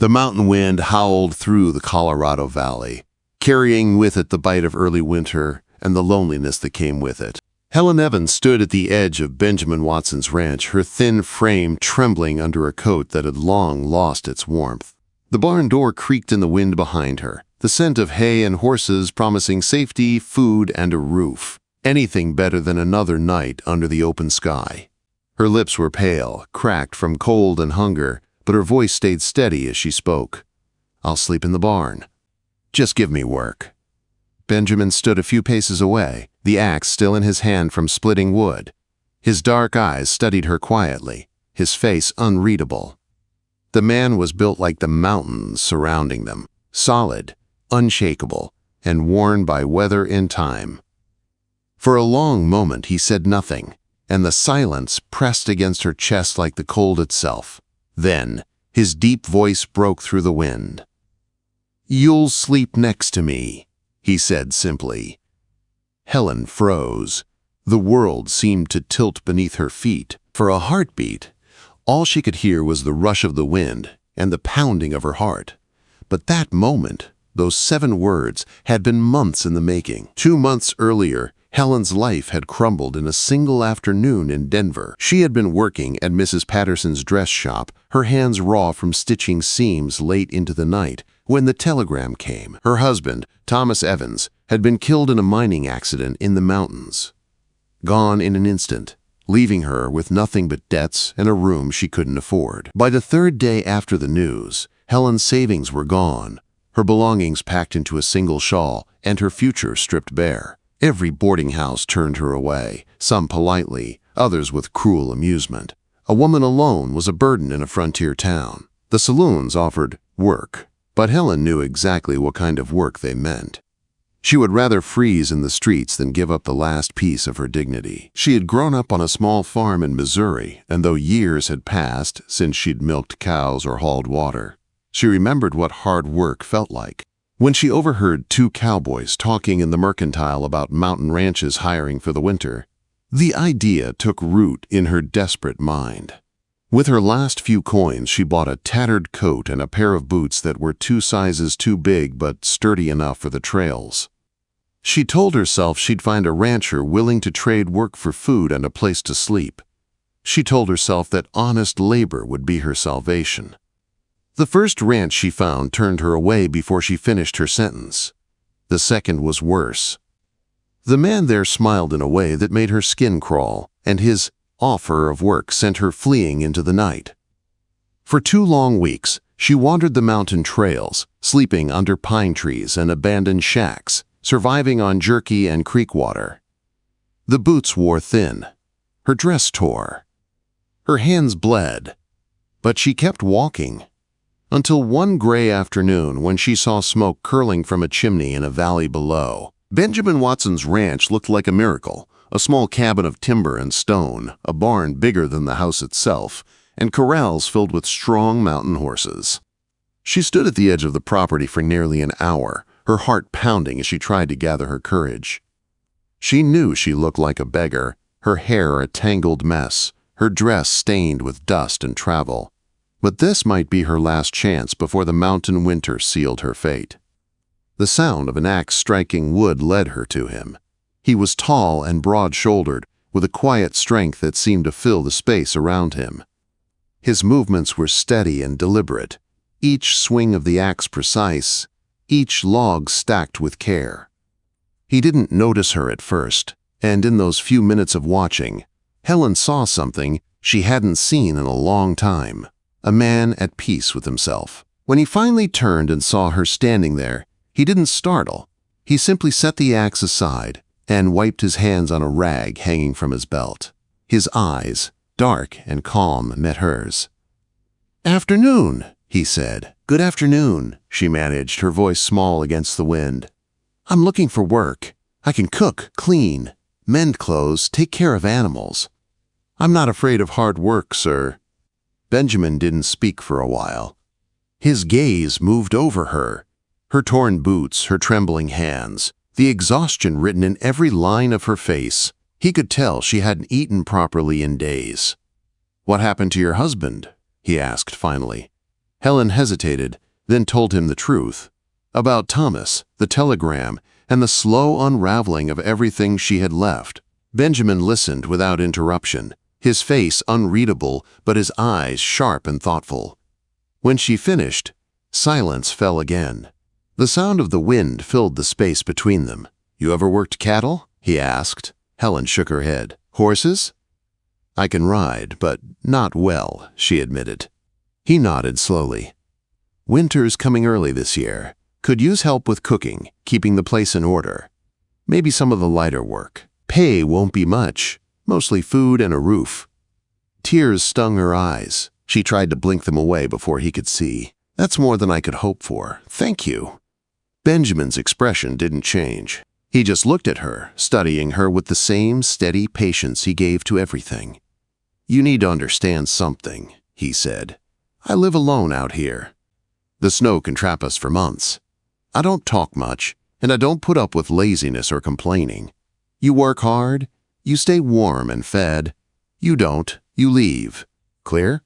The mountain wind howled through the Colorado Valley, carrying with it the bite of early winter and the loneliness that came with it. Helen Evans stood at the edge of Benjamin Watson's ranch, her thin frame trembling under a coat that had long lost its warmth. The barn door creaked in the wind behind her, the scent of hay and horses promising safety, food, and a roof. Anything better than another night under the open sky. Her lips were pale, cracked from cold and hunger, but her voice stayed steady as she spoke. "I'll sleep in the barn. Just give me work." Benjamin stood a few paces away, the axe still in his hand from splitting wood. His dark eyes studied her quietly, his face unreadable. The man was built like the mountains surrounding them, solid, unshakable, and worn by weather and time. For a long moment he said nothing, and the silence pressed against her chest like the cold itself. Then, his deep voice broke through the wind. "You'll sleep next to me," he said simply. Helen froze. The world seemed to tilt beneath her feet. For a heartbeat, all she could hear was the rush of the wind and the pounding of her heart. But that moment, those 7 words, had been months in the making. 2 months earlier, Helen's life had crumbled in a single afternoon in Denver. She had been working at Mrs. Patterson's dress shop, her hands raw from stitching seams late into the night, when the telegram came. Her husband, Thomas Evans, had been killed in a mining accident in the mountains. Gone in an instant, leaving her with nothing but debts and a room she couldn't afford. By the 3rd day after the news, Helen's savings were gone, her belongings packed into a single shawl, and her future stripped bare. Every boarding house turned her away, some politely, others with cruel amusement. A woman alone was a burden in a frontier town. The saloons offered work, but Helen knew exactly what kind of work they meant. She would rather freeze in the streets than give up the last piece of her dignity. She had grown up on a small farm in Missouri, and though years had passed since she'd milked cows or hauled water, she remembered what hard work felt like. When she overheard 2 cowboys talking in the mercantile about mountain ranches hiring for the winter, the idea took root in her desperate mind. With her last few coins, she bought a tattered coat and a pair of boots that were 2 sizes too big but sturdy enough for the trails. She told herself she'd find a rancher willing to trade work for food and a place to sleep. She told herself that honest labor would be her salvation. The first ranch she found turned her away before she finished her sentence. The second was worse. The man there smiled in a way that made her skin crawl, and his offer of work sent her fleeing into the night. For 2 long weeks, she wandered the mountain trails, sleeping under pine trees and abandoned shacks, surviving on jerky and creek water. The boots wore thin. Her dress tore. Her hands bled. But she kept walking. Until one gray afternoon when she saw smoke curling from a chimney in a valley below. Benjamin Watson's ranch looked like a miracle, a small cabin of timber and stone, a barn bigger than the house itself, and corrals filled with strong mountain horses. She stood at the edge of the property for nearly an hour, her heart pounding as she tried to gather her courage. She knew she looked like a beggar, her hair a tangled mess, her dress stained with dust and travel. But this might be her last chance before the mountain winter sealed her fate. The sound of an axe striking wood led her to him. He was tall and broad-shouldered, with a quiet strength that seemed to fill the space around him. His movements were steady and deliberate, each swing of the axe precise, each log stacked with care. He didn't notice her at first, and in those few minutes of watching, Helen saw something she hadn't seen in a long time. A man at peace with himself. When he finally turned and saw her standing there, he didn't startle. He simply set the axe aside and wiped his hands on a rag hanging from his belt. His eyes, dark and calm, met hers. "Afternoon," he said. "Good afternoon," she managed, her voice small against the wind. "I'm looking for work. I can cook, clean, mend clothes, take care of animals. I'm not afraid of hard work, sir." Benjamin didn't speak for a while. His gaze moved over her, her torn boots, her trembling hands, the exhaustion written in every line of her face. He could tell she hadn't eaten properly in days. "What happened to your husband?" he asked finally. Helen hesitated, then told him the truth. About Thomas, the telegram, and the slow unraveling of everything she had left. Benjamin listened without interruption, his face unreadable but his eyes sharp and thoughtful. When she finished, silence fell again. The sound of the wind filled the space between them. "You ever worked cattle?" he asked. Helen shook her head. "Horses?" "I can ride, but not well," she admitted. He nodded slowly. "Winter's coming early this year. Could use help with cooking, keeping the place in order. Maybe some of the lighter work. Pay won't be much, mostly food and a roof." Tears stung her eyes. She tried to blink them away before he could see. "That's more than I could hope for. Thank you." Benjamin's expression didn't change. He just looked at her, studying her with the same steady patience he gave to everything. "You need to understand something," he said. "I live alone out here. The snow can trap us for months. I don't talk much, and I don't put up with laziness or complaining. You work hard, you stay warm and fed. You don't, you leave. Clear?"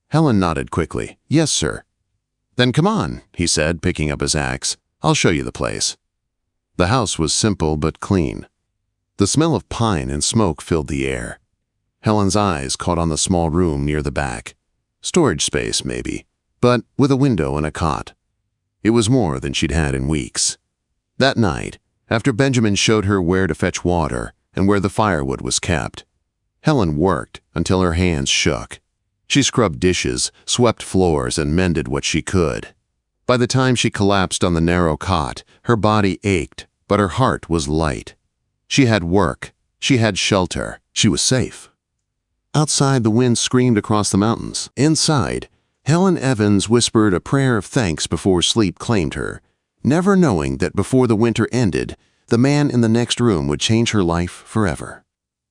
Helen nodded quickly. "Yes, sir." "Then come on," he said, picking up his axe. "I'll show you the place." The house was simple but clean. The smell of pine and smoke filled the air. Helen's eyes caught on the small room near the back. Storage space, maybe, but with a window and a cot. It was more than she'd had in weeks. That night, after Benjamin showed her where to fetch water and where the firewood was kept, Helen worked until her hands shook. She scrubbed dishes, swept floors, and mended what she could. By the time she collapsed on the narrow cot, her body ached, but her heart was light. She had work. She had shelter. She was safe. Outside, the wind screamed across the mountains. Inside, Helen Evans whispered a prayer of thanks before sleep claimed her, never knowing that before the winter ended, the man in the next room would change her life forever.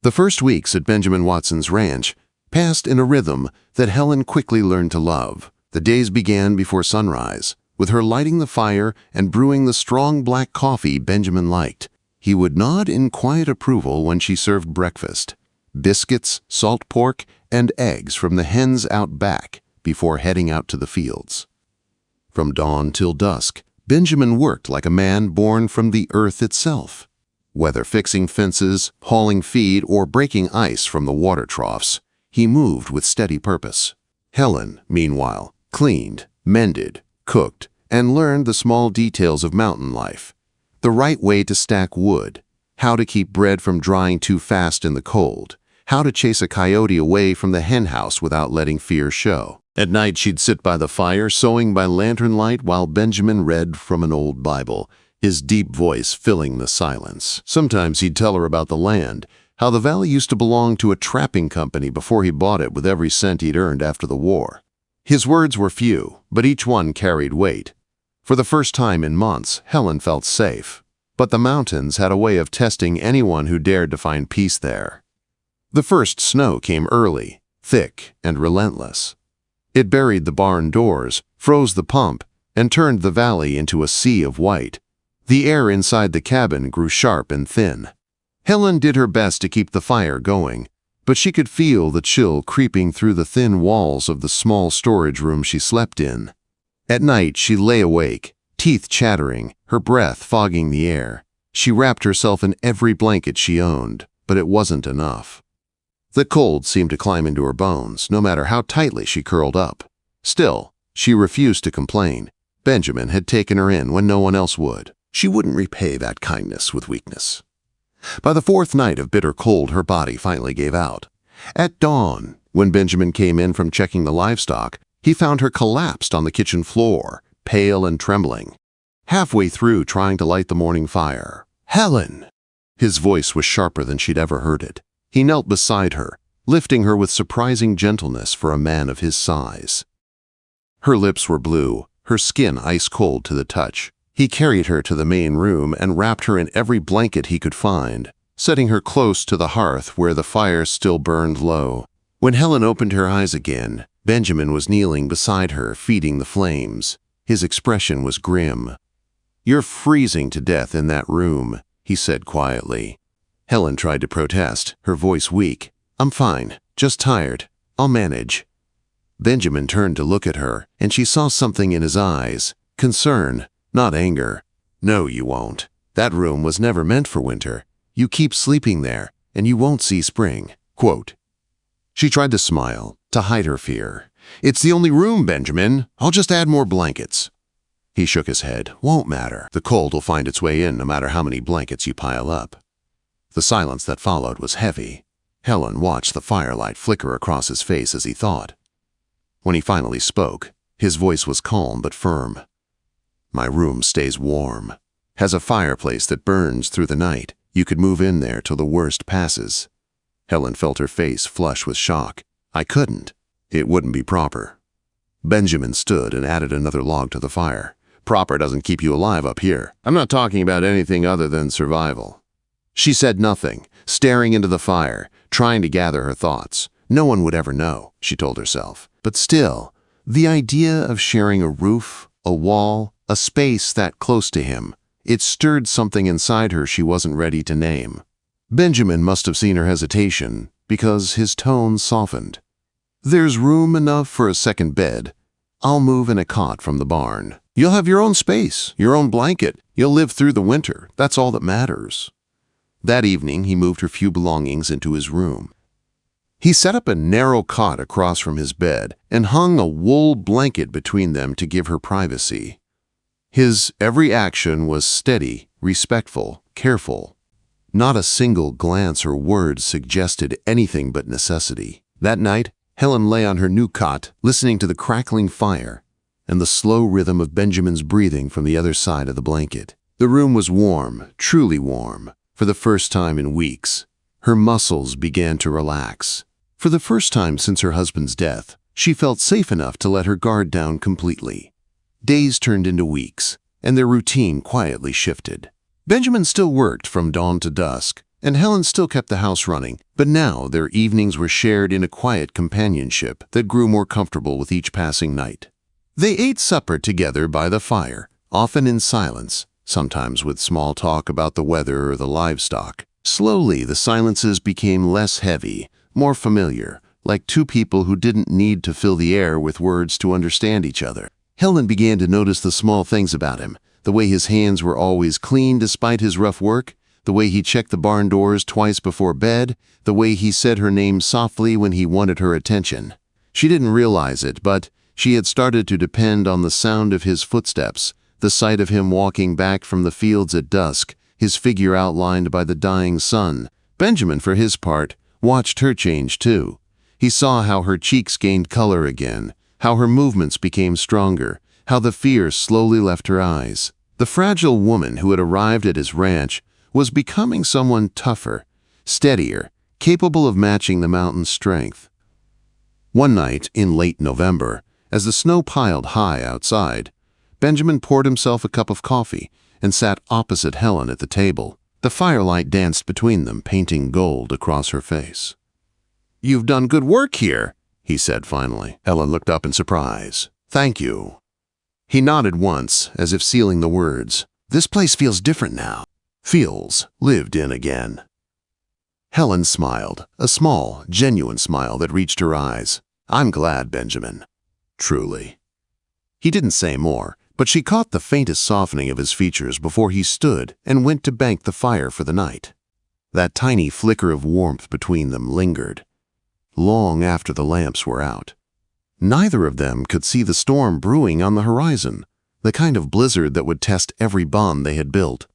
The first weeks at Benjamin Watson's ranch passed in a rhythm that Helen quickly learned to love. The days began before sunrise, with her lighting the fire and brewing the strong black coffee Benjamin liked. He would nod in quiet approval when she served breakfast, biscuits, salt pork, and eggs from the hens out back before heading out to the fields. From dawn till dusk, Benjamin worked like a man born from the earth itself. Whether fixing fences, hauling feed, or breaking ice from the water troughs, he moved with steady purpose. Helen, meanwhile, cleaned, mended, cooked, and learned the small details of mountain life. The right way to stack wood, how to keep bread from drying too fast in the cold, how to chase a coyote away from the henhouse without letting fear show. At night, she'd sit by the fire, sewing by lantern light while Benjamin read from an old Bible, his deep voice filling the silence. Sometimes he'd tell her about the land, how the valley used to belong to a trapping company before he bought it with every cent he'd earned after the war. His words were few, but each one carried weight. For the first time in months, Helen felt safe. But the mountains had a way of testing anyone who dared to find peace there. The first snow came early, thick and relentless. It buried the barn doors, froze the pump, and turned the valley into a sea of white. The air inside the cabin grew sharp and thin. Helen did her best to keep the fire going, but she could feel the chill creeping through the thin walls of the small storage room she slept in. At night, she lay awake, teeth chattering, her breath fogging the air. She wrapped herself in every blanket she owned, but it wasn't enough. The cold seemed to climb into her bones, no matter how tightly she curled up. Still, she refused to complain. Benjamin had taken her in when no one else would. She wouldn't repay that kindness with weakness. By the fourth night of bitter cold, her body finally gave out. At dawn, when Benjamin came in from checking the livestock, he found her collapsed on the kitchen floor, pale and trembling. Halfway through trying to light the morning fire, "Helen!" His voice was sharper than she'd ever heard it. He knelt beside her, lifting her with surprising gentleness for a man of his size. Her lips were blue, her skin ice-cold to the touch. He carried her to the main room and wrapped her in every blanket he could find, setting her close to the hearth where the fire still burned low. When Helen opened her eyes again, Benjamin was kneeling beside her, feeding the flames. His expression was grim. "You're freezing to death in that room," he said quietly. Helen tried to protest, her voice weak. "I'm fine, just tired. I'll manage." Benjamin turned to look at her, and she saw something in his eyes. Concern, not anger. "No, you won't. That room was never meant for winter. You keep sleeping there, and you won't see spring." Quote. She tried to smile, to hide her fear. "It's the only room, Benjamin. I'll just add more blankets." He shook his head. "Won't matter. The cold will find its way in no matter how many blankets you pile up." The silence that followed was heavy. Helen watched the firelight flicker across his face as he thought. When he finally spoke, his voice was calm but firm. "My room stays warm. Has a fireplace that burns through the night. You could move in there till the worst passes." Helen felt her face flush with shock. "I couldn't. It wouldn't be proper." Benjamin stood and added another log to the fire. "Proper doesn't keep you alive up here. I'm not talking about anything other than survival." She said nothing, staring into the fire, trying to gather her thoughts. No one would ever know, she told herself. But still, the idea of sharing a roof, a wall, a space that close to him, it stirred something inside her she wasn't ready to name. Benjamin must have seen her hesitation, because his tone softened. "There's room enough for a second bed. I'll move in a cot from the barn. You'll have your own space, your own blanket. You'll live through the winter. That's all that matters." That evening, he moved her few belongings into his room. He set up a narrow cot across from his bed and hung a wool blanket between them to give her privacy. His every action was steady, respectful, careful. Not a single glance or word suggested anything but necessity. That night, Helen lay on her new cot, listening to the crackling fire and the slow rhythm of Benjamin's breathing from the other side of the blanket. The room was warm, truly warm. For the first time in weeks, her muscles began to relax. For the first time since her husband's death, she felt safe enough to let her guard down completely. Days turned into weeks, and their routine quietly shifted. Benjamin still worked from dawn to dusk, and Helen still kept the house running, but now their evenings were shared in a quiet companionship that grew more comfortable with each passing night. They ate supper together by the fire, often in silence, sometimes with small talk about the weather or the livestock. Slowly, the silences became less heavy, more familiar, like two people who didn't need to fill the air with words to understand each other. Helen began to notice the small things about him, the way his hands were always clean despite his rough work, the way he checked the barn doors twice before bed, the way he said her name softly when he wanted her attention. She didn't realize it, but she had started to depend on the sound of his footsteps, the sight of him walking back from the fields at dusk, his figure outlined by the dying sun. Benjamin, for his part, watched her change too. He saw how her cheeks gained color again, how her movements became stronger, how the fear slowly left her eyes. The fragile woman who had arrived at his ranch was becoming someone tougher, steadier, capable of matching the mountain's strength. One night in late November, as the snow piled high outside, Benjamin poured himself a cup of coffee and sat opposite Helen at the table. The firelight danced between them, painting gold across her face. "You've done good work here," he said finally. Helen looked up in surprise. "Thank you." He nodded once, as if sealing the words. "This place feels different now." Feels lived in again. Helen smiled, a small, genuine smile that reached her eyes. "I'm glad, Benjamin. Truly." He didn't say more, but she caught the faintest softening of his features before he stood and went to bank the fire for the night. That tiny flicker of warmth between them lingered, long after the lamps were out. Neither of them could see the storm brewing on the horizon, the kind of blizzard that would test every bond they had built.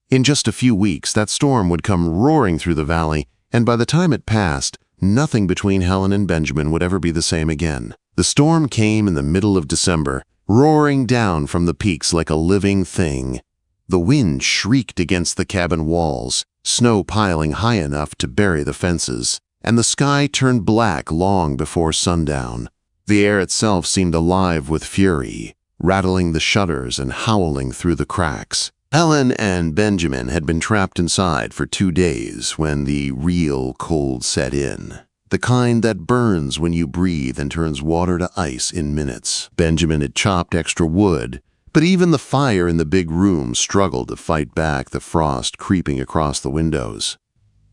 In just a few weeks, that storm would come roaring through the valley, and by the time it passed, nothing between Helen and Benjamin would ever be the same again. The storm came in the middle of December, roaring down from the peaks like a living thing. The wind shrieked against the cabin walls, snow piling high enough to bury the fences, and the sky turned black long before sundown. The air itself seemed alive with fury, rattling the shutters and howling through the cracks. Helen and Benjamin had been trapped inside for 2 days when the real cold set in. The kind that burns when you breathe and turns water to ice in minutes. Benjamin had chopped extra wood, but even the fire in the big room struggled to fight back the frost creeping across the windows.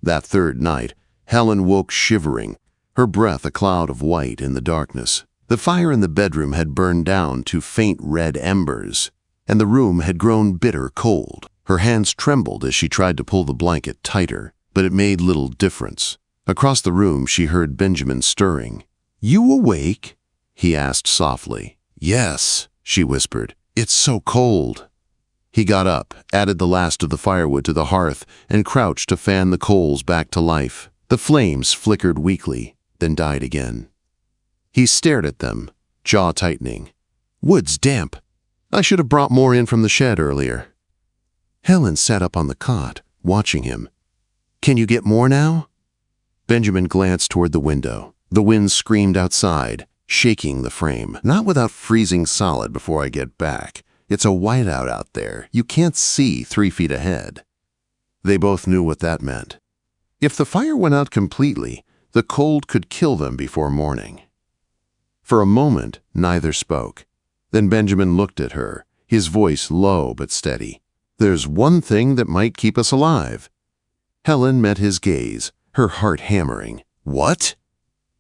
That third night, Helen woke shivering, her breath a cloud of white in the darkness. The fire in the bedroom had burned down to faint red embers, and the room had grown bitter cold. Her hands trembled as she tried to pull the blanket tighter, but it made little difference. Across the room she heard Benjamin stirring. "You awake?" he asked softly. "Yes," she whispered. "It's so cold." He got up, added the last of the firewood to the hearth, and crouched to fan the coals back to life. The flames flickered weakly, then died again. He stared at them, jaw tightening. "Wood's damp. I should have brought more in from the shed earlier." Helen sat up on the cot, watching him. "Can you get more now?" Benjamin glanced toward the window. The wind screamed outside, shaking the frame. "Not without freezing solid before I get back. It's a whiteout out there. You can't see 3 feet ahead." They both knew what that meant. If the fire went out completely, the cold could kill them before morning. For a moment, neither spoke. Then Benjamin looked at her, his voice low but steady. "There's one thing that might keep us alive." Helen met his gaze, her heart hammering. "What?"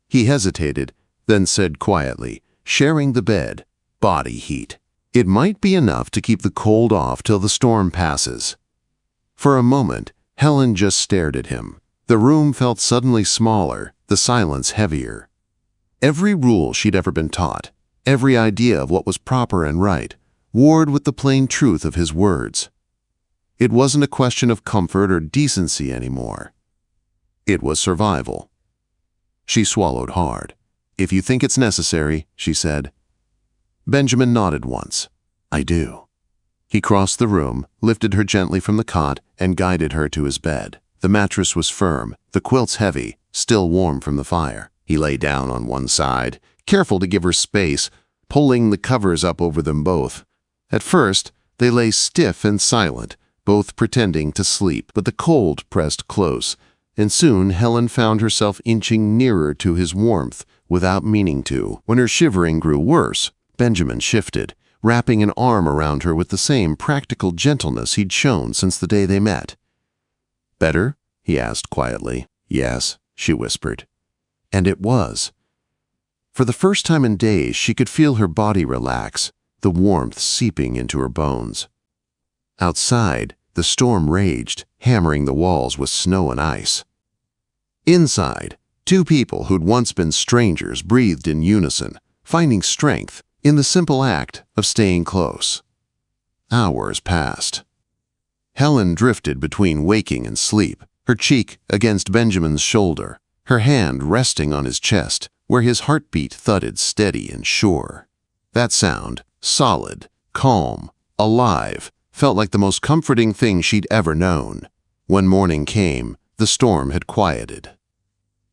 He hesitated, then said quietly, sharing the bed, "Body heat. It might be enough to keep the cold off till the storm passes." For a moment, Helen just stared at him. The room felt suddenly smaller, the silence heavier. Every rule she'd ever been taught, every idea of what was proper and right, warred with the plain truth of his words. It wasn't a question of comfort or decency anymore. It was survival. She swallowed hard. "If you think it's necessary," she said. Benjamin nodded once. "I do." He crossed the room, lifted her gently from the cot, and guided her to his bed. The mattress was firm, the quilts heavy, still warm from the fire. He lay down on one side, careful to give her space, pulling the covers up over them both. At first, they lay stiff and silent, both pretending to sleep, but the cold pressed close, and soon Helen found herself inching nearer to his warmth without meaning to. When her shivering grew worse, Benjamin shifted, wrapping an arm around her with the same practical gentleness he'd shown since the day they met. "Better?" he asked quietly. "Yes," she whispered. And it was. For the first time in days, she could feel her body relax, the warmth seeping into her bones. Outside, the storm raged, hammering the walls with snow and ice. Inside, 2 people who'd once been strangers breathed in unison, finding strength in the simple act of staying close. Hours passed. Helen drifted between waking and sleep, her cheek against Benjamin's shoulder, her hand resting on his chest, where his heartbeat thudded steady and sure. That sound, solid, calm, alive, felt like the most comforting thing she'd ever known. When morning came, the storm had quieted.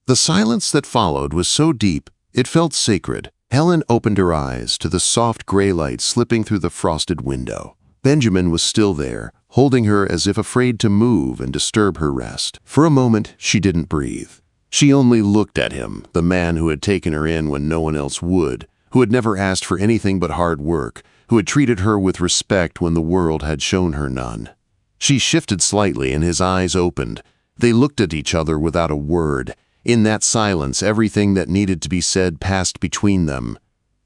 The silence that followed was so deep, it felt sacred. Helen opened her eyes to the soft gray light slipping through the frosted window. Benjamin was still there, holding her as if afraid to move and disturb her rest. For a moment, she didn't breathe. She only looked at him, the man who had taken her in when no one else would, who had never asked for anything but hard work, who had treated her with respect when the world had shown her none. She shifted slightly and his eyes opened. They looked at each other without a word. In that silence, everything that needed to be said passed between them.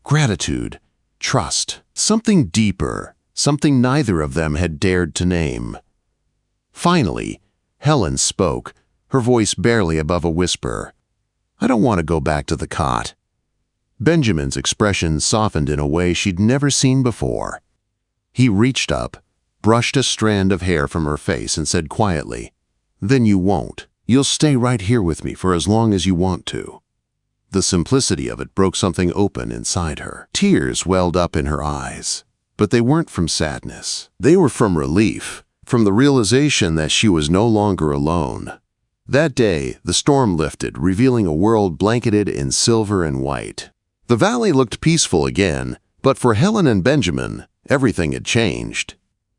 Gratitude, trust, something deeper, something neither of them had dared to name. Finally, Helen spoke, her voice barely above a whisper. "I don't want to go back to the cot." Benjamin's expression softened in a way she'd never seen before. He reached up, brushed a strand of hair from her face, and said quietly, "Then you won't. You'll stay right here with me for as long as you want to." The simplicity of it broke something open inside her. Tears welled up in her eyes, but they weren't from sadness. They were from relief, from the realization that she was no longer alone. That day, the storm lifted, revealing a world blanketed in silver and white. The valley looked peaceful again, but for Helen and Benjamin, everything had changed.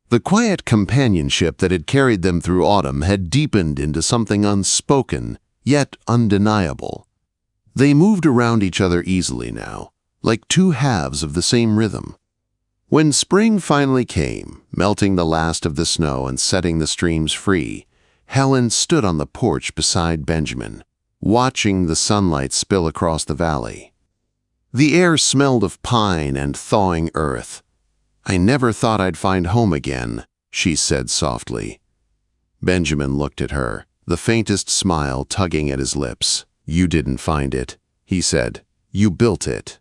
The quiet companionship that had carried them through autumn had deepened into something unspoken, yet undeniable. They moved around each other easily now, like 2 halves of the same rhythm. When spring finally came, melting the last of the snow and setting the streams free, Helen stood on the porch beside Benjamin. watching the sunlight spill across the valley. The air smelled of pine and thawing earth. "I never thought I'd find home again," she said softly. Benjamin looked at her, the faintest smile tugging at his lips. "You didn't find it," he said. "You built it."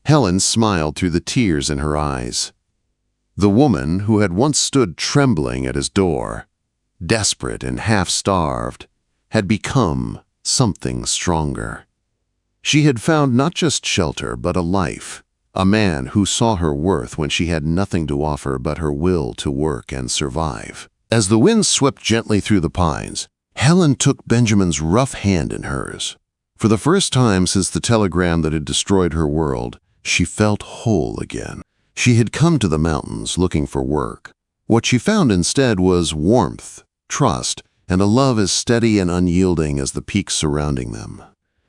Helen smiled through the tears in her eyes. The woman who had once stood trembling at his door, desperate and half-starved, had become something stronger. She had found not just shelter, but a life, a man who saw her worth when she had nothing to offer but her will to work and survive. As the wind swept gently through the pines, Helen took Benjamin's rough hand in hers. For the first time since the telegram that had destroyed her world, she felt whole again. She had come to the mountains looking for work. What she found instead was warmth, trust, and a love as steady and unyielding as the peaks surrounding them.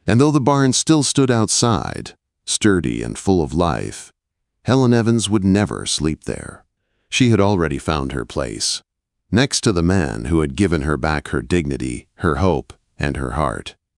And though the barn still stood outside, sturdy and full of life, Helen Evans would never sleep there. She had already found her place, next to the man who had given her back her dignity, her hope, and her heart.